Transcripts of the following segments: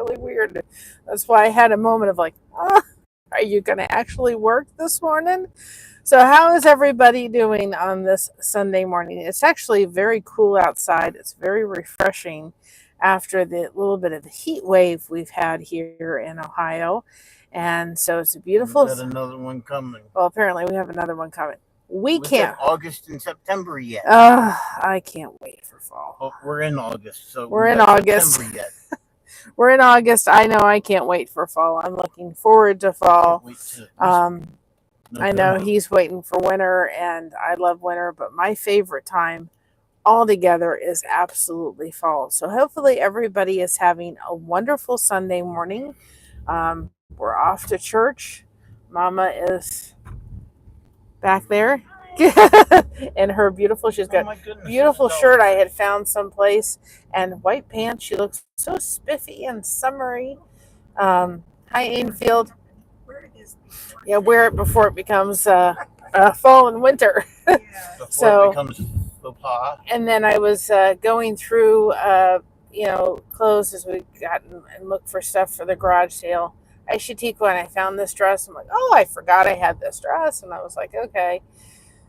really weird. That's why I had a moment of like, ah, are you going to actually work this morning? So, how is everybody doing on this Sunday morning? It's actually very cool outside. It's very refreshing after the little bit of the heat wave we've had here in Ohio. And so it's a beautiful. We've got another one coming. Well, apparently we have another one coming. We We've can't. got August and September yet. I can't wait for fall. Oh, we're in August, so we're in August. September yet. We're in August. I know I can't wait for fall. I'm looking forward to fall. I know he's waiting for winter, and I love winter, but my favorite time altogether is absolutely fall. So hopefully everybody is having a wonderful Sunday morning. We're off to church. Mama is back there. And her beautiful, she's got beautiful shirt I had found someplace, and white pants. She looks so spiffy and summery. Hi, Ainfield. Yeah, wear it before it becomes fall and winter. So, it becomes and then I was going through, clothes as we got and looked for stuff for the garage sale. I Shatiqua, and I found this dress. I'm like, oh, I forgot I had this dress, and I was like, okay.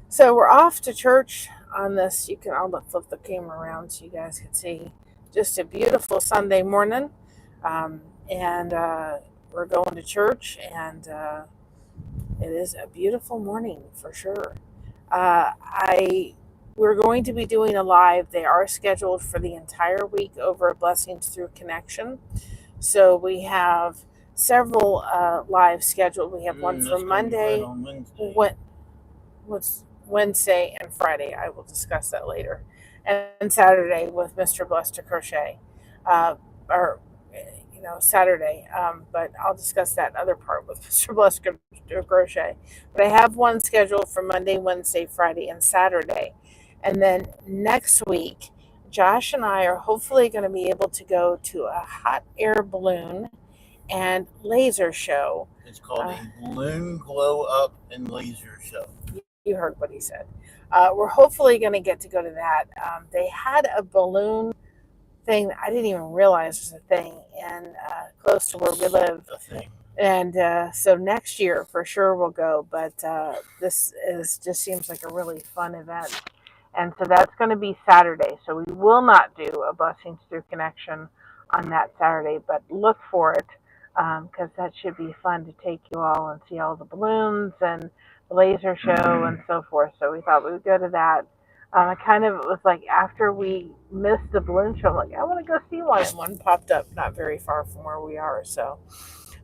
So we're off to church on this. I'll flip the camera around so you guys can see. Just a beautiful Sunday morning, and we're going to church, and it is a beautiful morning for sure. We're going to be doing a live. They are scheduled for the entire week over at Blessings Through Connection. So we have several live scheduled. We have one for Monday, Wednesday and Friday. I will discuss that later. And Saturday with Mr. Blessed to Crochet. Saturday. But I'll discuss that other part with Mr. Blessed to Crochet. But I have one scheduled for Monday, Wednesday, Friday, and Saturday. And then next week, Josh and I are hopefully going to be able to go to a hot air balloon and laser show. It's called a balloon glow up and laser show. You heard what he said. We're hopefully going to get to go to that. They had a balloon thing that I didn't even realize was a thing, and close to where we live. And so next year for sure we'll go. But this just seems like a really fun event. And so that's going to be Saturday. So we will not do a Blessings Through Connection on that Saturday, but look for it because that should be fun to take you all and see all the balloons and the laser show and so forth. So we thought we would go to that. It was like after we missed the balloon show, I'm like, I want to go see one. And one popped up not very far from where we are. So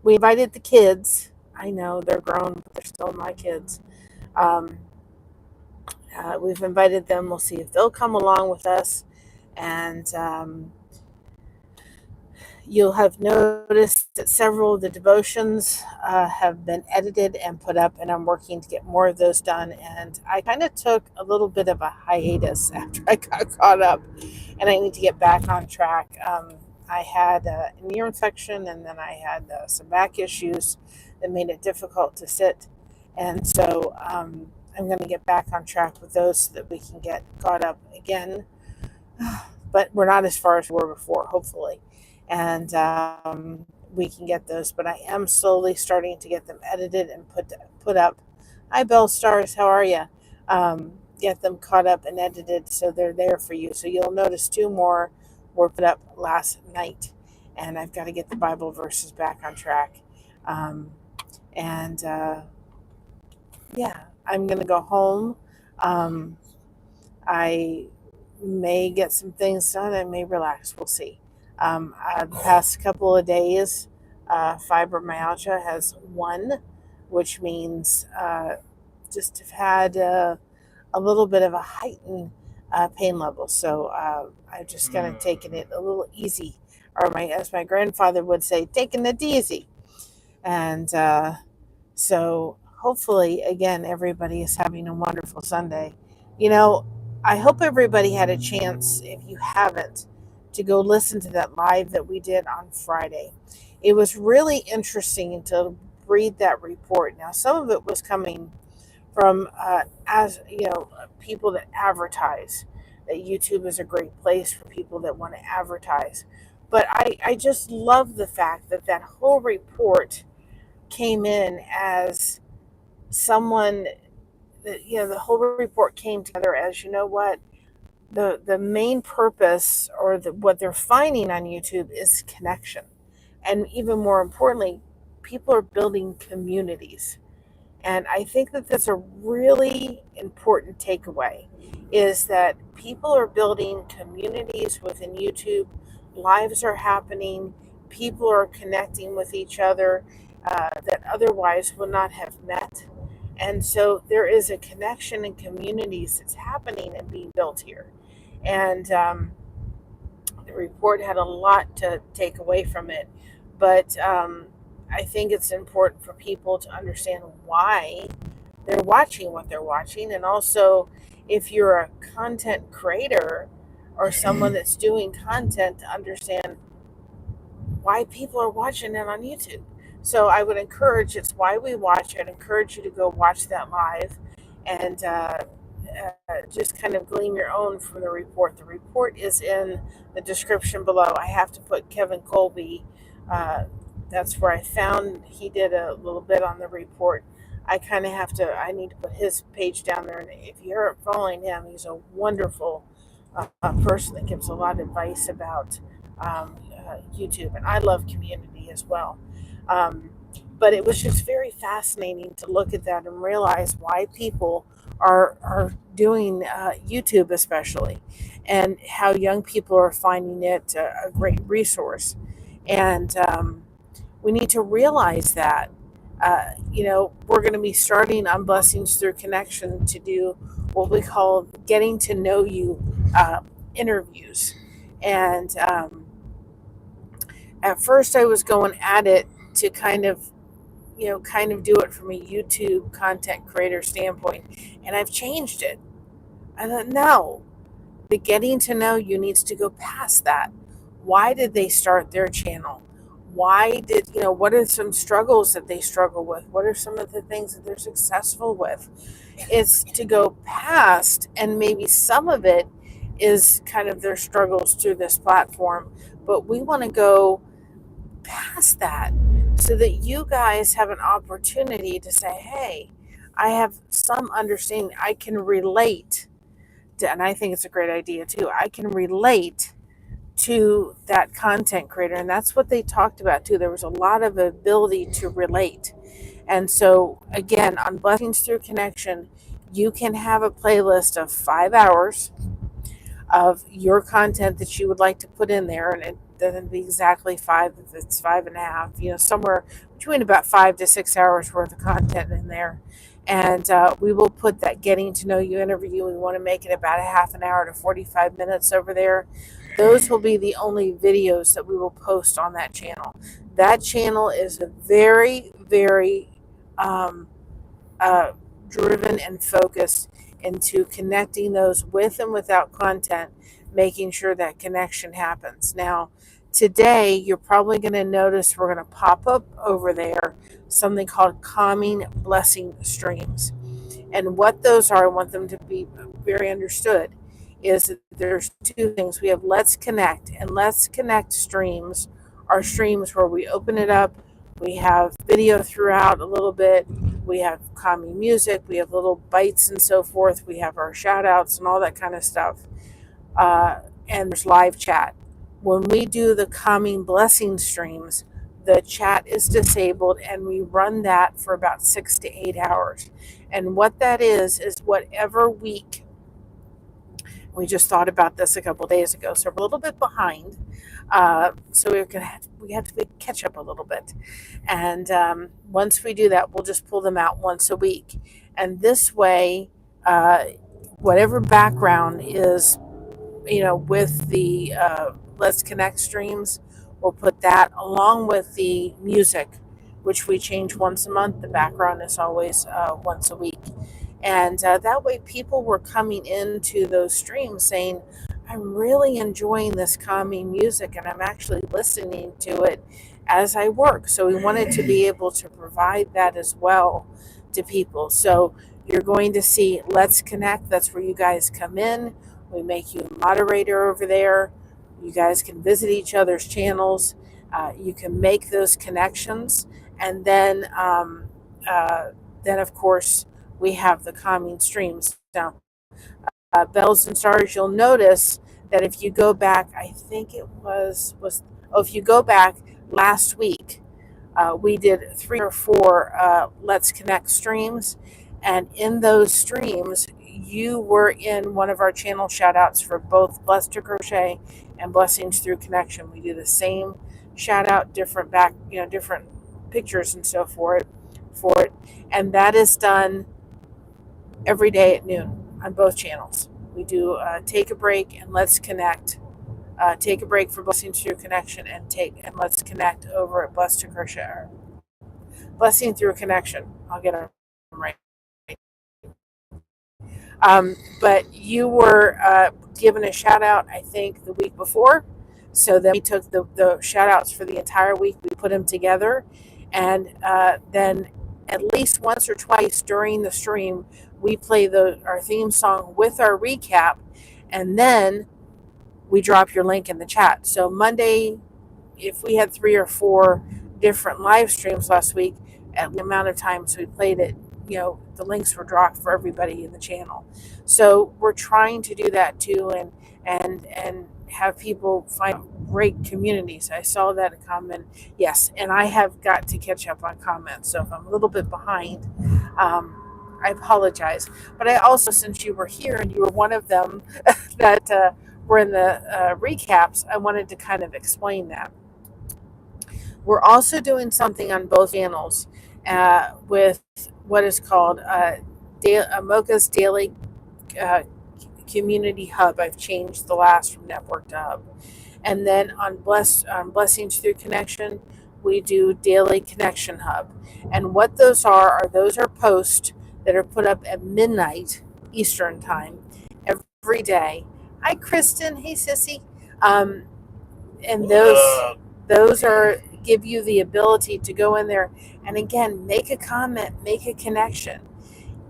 we invited the kids. I know they're grown, but they're still my kids. We've invited them. We'll see if they'll come along with us. And you'll have noticed that several of the devotions have been edited and put up, and I'm working to get more of those done. And I kind of took a little bit of a hiatus after I got caught up, and I need to get back on track. I had an ear infection, and then I had some back issues that made it difficult to sit. And so I'm going to get back on track with those so that we can get caught up again. But we're not as far as we were before, hopefully. And we can get those. But I am slowly starting to get them edited and put up. Hi, Bell Stars. How are you? Get them caught up and edited so they're there for you. So you'll notice 2 more were put up last night. And I've got to get the Bible verses back on track. Yeah, I'm going to go home. I may get some things done. I may relax. We'll see. The past couple of days, fibromyalgia has won, which means just have had a little bit of a heightened pain level. So I've just kind of taken it a little easy, or as my grandfather would say, taking it easy. And so hopefully, again, everybody is having a wonderful Sunday. I hope everybody had a chance, if you haven't, to go listen to that live that we did on Friday. It was really interesting to read that report. Now, some of it was coming from, people that advertise, that YouTube is a great place for people that want to advertise. But I just love the fact that that whole report came in as someone that, the whole report came together as, what, the main purpose, or what they're finding on YouTube is connection. And even more importantly, people are building communities. And I think that that's a really important takeaway, is that people are building communities within YouTube. Lives are happening. People are connecting with each other that otherwise would not have met. And so there is a connection and communities that's happening and being built here. And the report had a lot to take away from it. But I think it's important for people to understand why they're watching what they're watching. And also, if you're a content creator or someone that's doing content, to understand why people are watching it on YouTube. So I would encourage, it's why we watch. I'd encourage you to go watch that live, and just kind of glean your own from the report. The report is in the description below. I have to put Kevin Colby. Uh, that's where I found he did a little bit on the report. I kind of have to, I need to put his page down there. And if you're following him, he's a wonderful person that gives a lot of advice about YouTube. And I love community as well. Um, but it was just very fascinating to look at that and realize why people are doing YouTube, especially, and how young people are finding it a great resource. And we need to realize that. We're going to be starting on Blessings Through Connection to do what we call getting to know you interviews. And at first I was going at it to kind of do it from a YouTube content creator standpoint. And I've changed it. I thought, no, the getting to know you needs to go past that. Why did they start their channel? What are some struggles that they struggle with? What are some of the things that they're successful with? It's to go past, and maybe some of it is kind of their struggles through this platform. But we want to go past that so that you guys have an opportunity to say, hey, I have some understanding. I can relate to, and I think it's a great idea too. I can relate to that content creator. And that's what they talked about too. There was a lot of ability to relate. And so again, on Blessings Through Connection, you can have a playlist of 5 hours of your content that you would like to put in there, and it doesn't be exactly 5, if it's 5.5, somewhere between about 5 to 6 hours worth of content in there. And we will put that getting to know you interview. We want to make it about a half an hour to 45 minutes over there. Those will be the only videos that we will post on that channel. That channel is a very, very driven and focused into connecting those with and without content, making sure that connection happens. Now, today, you're probably going to notice we're going to pop up over there something called Calming Blessing Streams. And what those are, I want them to be very understood, is that there's 2 things. We have Let's Connect, and Let's Connect streams are streams where we open it up. We have video throughout a little bit. We have calming music. We have little bites and so forth. We have our shout outs and all that kind of stuff. And there's live chat. When we do the calming blessing streams, the chat is disabled, and we run that for about 6 to 8 hours. And what that is whatever week, we just thought about this a couple of days ago, so we're a little bit behind. So we have to catch up a little bit. And once we do that, we'll just pull them out once a week. And this way, whatever background is, with the Let's Connect streams, we'll put that along with the music, which we change once a month. The background is always once a week. And that way people were coming into those streams saying, I'm really enjoying this calming music, and I'm actually listening to it as I work. So we wanted to be able to provide that as well to people. So you're going to see Let's Connect. That's where you guys come in. We make you a moderator over there. You guys can visit each other's channels. You can make those connections, and then of course we have the calming streams. Now, bells and stars, you'll notice that if you go back, I think it was oh, if you go back last week, we did 3 or 4 Let's Connect streams. And in those streams, you were in one of our channel shout outs for both Blessed to Crochet and Blessings Through Connection. We do the same shout out, different different pictures and so forth for it. And that is done every day at noon on both channels. We do Take a Break and Let's Connect. Take a break for Blessings Through Connection and Let's Connect over at Blessed to Crochet. Blessing Through Connection. I'll get them right. But you were given a shout out, I think, the week before. So then we took the shout outs for the entire week, we put them together, and then at least once or twice during the stream, we play our theme song with our recap, and then we drop your link in the chat. So Monday, if we had 3 or 4 different live streams last week, at the amount of times we played it, the links were dropped for everybody in the channel. So we're trying to do that too, and have people find great communities. I saw that comment. Yes, and I have got to catch up on comments. So if I'm a little bit behind, I apologize. But I also, since you were here and you were one of them that were in the recaps, I wanted to kind of explain that. We're also doing something on both channels with what is called Mocha's Daily Community Hub. I've changed the last from Network to Hub. And then on Blessings Through Connection, we do Daily Connection Hub. And what those are posts that are put up at midnight Eastern Time every day. Hi, Kristen. Hey, Sissy. And those are give you the ability to go in there and again make a comment, make a connection,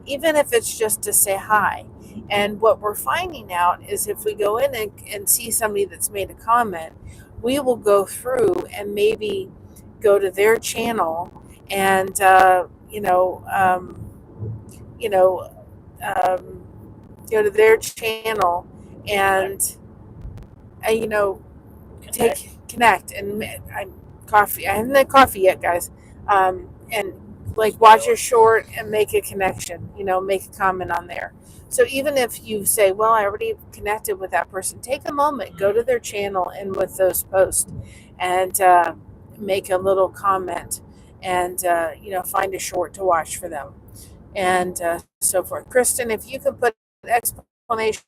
even if it's just to say hi. And what we're finding out is if we go in and see somebody that's made a comment, we will go through and maybe go to their channel and go to their channel and connect. And I'm coffee. I haven't had coffee yet, guys. And like watch your short and make a connection. Make a comment on there. So even if you say, "Well, I already connected with that person," take a moment, go to their channel and with those posts, and make a little comment, and find a short to watch for them, and so forth. Kristen, if you could put exclamation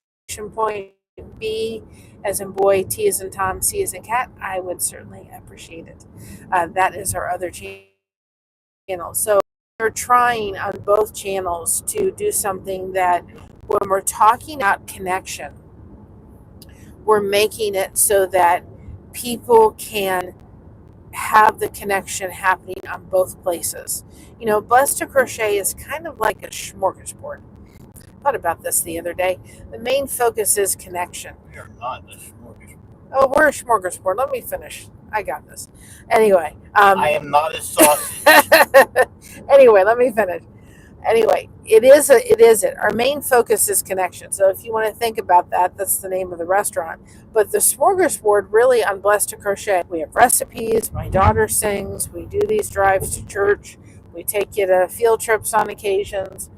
point B as in boy, T as in Tom, C as in cat, I would certainly appreciate it. That is our other channel. So we're trying on both channels to do something that when we're talking about connection, we're making it so that people can have the connection happening on both places. Blessed to Crochet is kind of like a smorgasbord. I thought about this the other day. The main focus is connection. We are not a smorgasbord. Oh, we're a smorgasbord. Let me finish. I got this. Anyway. I am not a sausage. Anyway, let me finish. Anyway, it is it. Our main focus is connection. So if you want to think about that, that's the name of the restaurant. But the smorgasbord really on Blessed to Crochet, we have recipes. My daughter sings. We do these drives to church. We take you to field trips on occasions.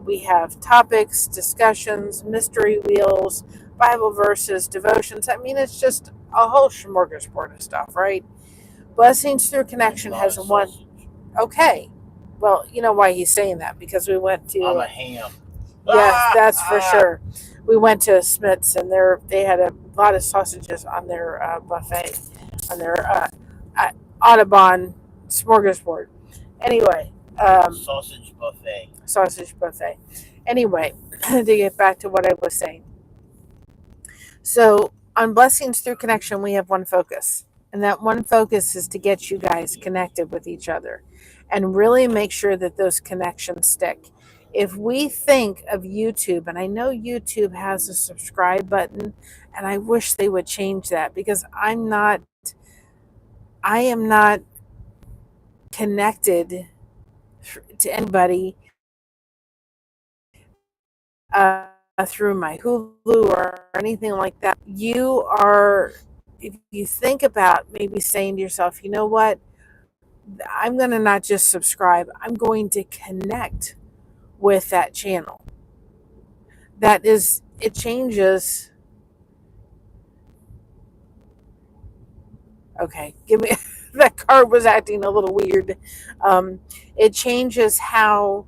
We have topics, discussions, mystery wheels, Bible verses, devotions. I mean, it's just a whole smorgasbord of stuff, right? Blessings Through Connection has one. Okay. Well, you know why he's saying that, because we went to... I'm a ham. Yes, that's for sure. We went to Smith's, and they had a lot of sausages on their buffet, on their Audubon smorgasbord. Anyway. Sausage buffet. Anyway, to get back to what I was saying. So on Blessings Through Connection, we have one focus. And that one focus is to get you guys connected with each other and really make sure that those connections stick. If we think of YouTube, and I know YouTube has a subscribe button, and I wish they would change that because I am not connected to anybody through my Hulu or anything like that. You are, if you think about maybe saying to yourself, you know what, I'm going to not just subscribe, I'm going to connect with that channel. That is, it changes. Okay, give me that card was acting a little weird. It changes how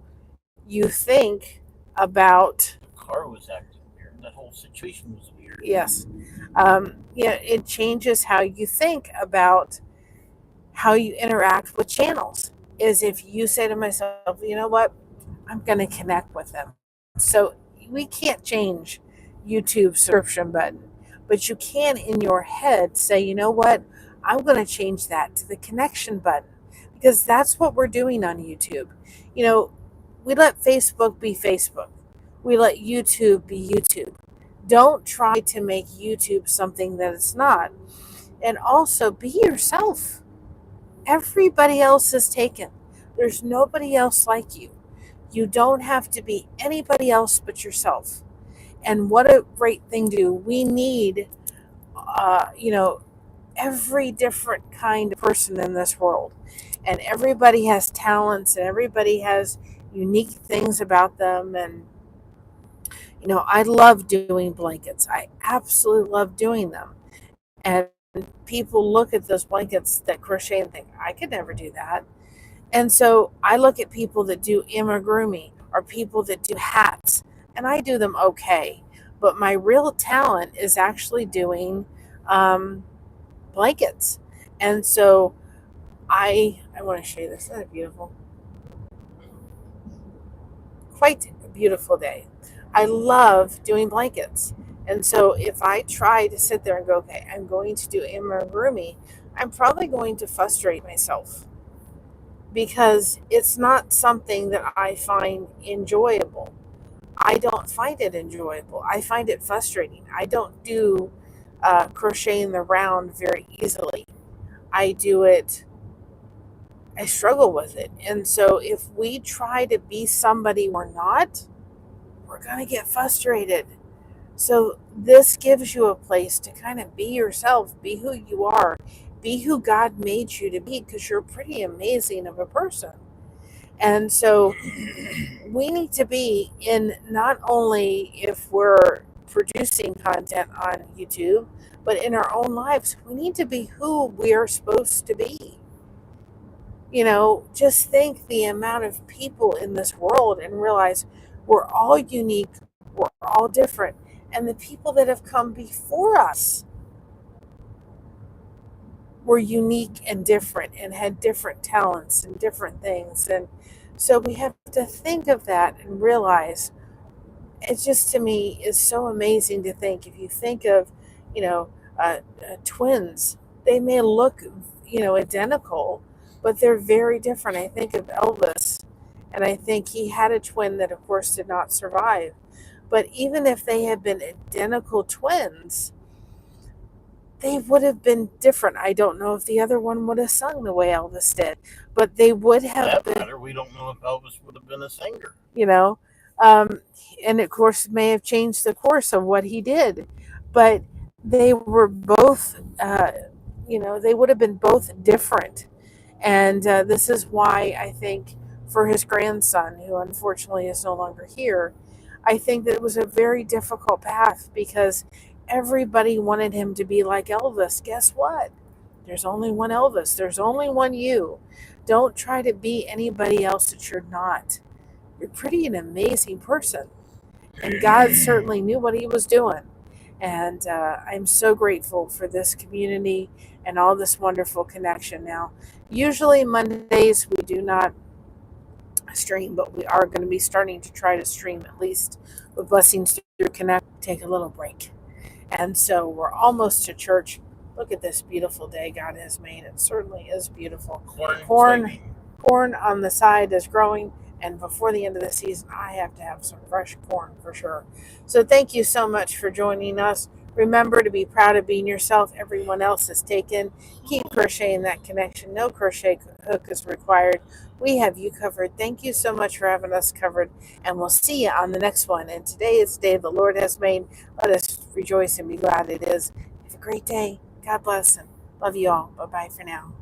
you think about. The car was acting weird. That whole situation was weird. Yes. Yeah, it changes how you think about how you interact with channels. Is if you say to myself, you know what, I'm going to connect with them. So we can't change YouTube's subscription button, but you can in your head say, you know what, I'm going to change that to the connection button because that's what we're doing on YouTube. You know, we let Facebook be Facebook, we let YouTube be YouTube. Don't try to make YouTube something that it's not. And also be yourself. Everybody else is taken. There's nobody else like you. You don't have to be anybody else but yourself. And what a great thing to do. We need, you know, every different kind of person in this world. And everybody has talents and everybody has unique things about them. And, you know, I love doing blankets. I absolutely love doing them. And people look at those blankets that crochet and think, I could never do that. And so I look at people that do amigurumi or people that do hats, and I do them okay. But my real talent is actually doing blankets. And so I want to show you this. Isn't that beautiful? Quite a beautiful day. I love doing blankets. And so if I try to sit there and go, okay, I'm going to do amigurumi, I'm probably going to frustrate myself because it's not something that I find enjoyable. I don't find it enjoyable. I find it frustrating. I don't do crocheting the round very easily. I do it, I struggle with it. And so if we try to be somebody we're not, we're going to get frustrated. So this gives you a place to kind of be yourself, be who you are, be who God made you to be because you're pretty amazing of a person. And so we need to be in not only if we're producing content on YouTube, but in our own lives, we need to be who we are supposed to be. You know, just think the amount of people in this world and realize we're all unique, we're all different. And the people that have come before us were unique and different and had different talents and different things. And so we have to think of that and realize it just to me is so amazing to think. If you think of, you know, twins, they may look, you know, identical, but they're very different. I think of Elvis, and I think he had a twin that, of course, did not survive. But even if they had been identical twins, they would have been different. I don't know if the other one would have sung the way Elvis did, but they would have been. Matter, we don't know if Elvis would have been a singer. You know, um, and of course, may have changed the course of what he did, but they were both, you know, they would have been both different. And this is why I think for his grandson, who unfortunately is no longer here, I think that it was a very difficult path because everybody wanted him to be like Elvis. Guess what? There's only one Elvis. There's only one you. Don't try to be anybody else that you're not. You're pretty an amazing person. And God certainly knew what he was doing. And I'm so grateful for this community and all this wonderful connection. Now, usually Mondays we do not stream, but we are going to be starting to try to stream at least with Blessings Through Connect. Take a little break. And so we're almost to church. Look at this beautiful day God has made. It certainly is beautiful. Corn on the side is growing. And before the end of the season, I have to have some fresh corn for sure. So thank you so much for joining us. Remember to be proud of being yourself. Everyone else is taken. Keep crocheting that connection. No crochet hook is required. We have you covered. Thank you so much for having us covered. And we'll see you on the next one. And today is the day the Lord has made. Let us rejoice and be glad it is. Have a great day. God bless and love you all. Bye bye for now.